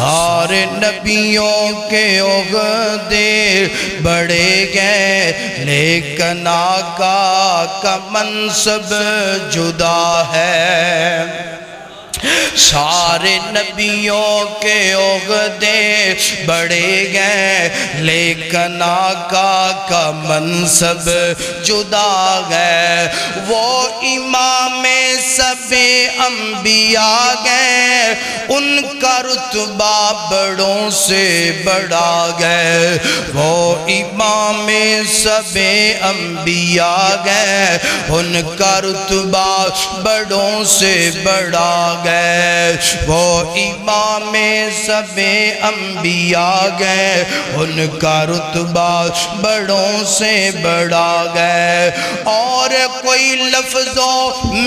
سارے نبیوں کے عہدے بڑھے گئے لیکن آقا کا منصب جدا ہے۔ سارے نبیوں کے عہدے بڑھے گئے لیکن آقا کا منصب جدا ہے۔ وہ امام سب انبیاء گئے، ان کا رتبہ بڑوں سے بڑا گئے۔ وہ امام سب انبیاء گئے، ان کا رتبہ بڑوں سے بڑا گئے۔ وہ امام سب انبیاء گئے، ان کا رتبہ بڑوں سے بڑا گئے۔ اور کوئی لفظوں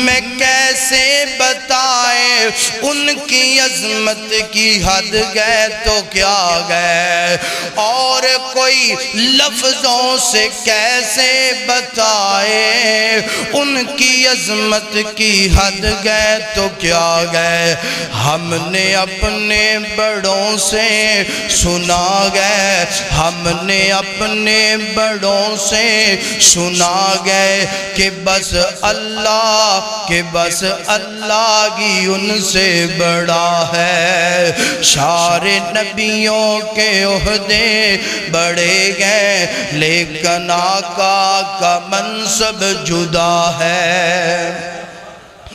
میں کیسے بتائے ان کی عظمت کی حد گئے تو کیا گئے، اور کوئی لفظوں سے کیسے بتائے ان کی عظمت کی حد گئے تو کیا گئے۔ ہم نے اپنے بڑوں سے سنا گئے، ہم نے اپنے بڑوں سے سنا گئے کہ بس اللہ کی ان سے بڑا ہے۔ سارے نبیوں کے عہدے بڑھے گئے لیکن آقا کا منصب جدا ہے۔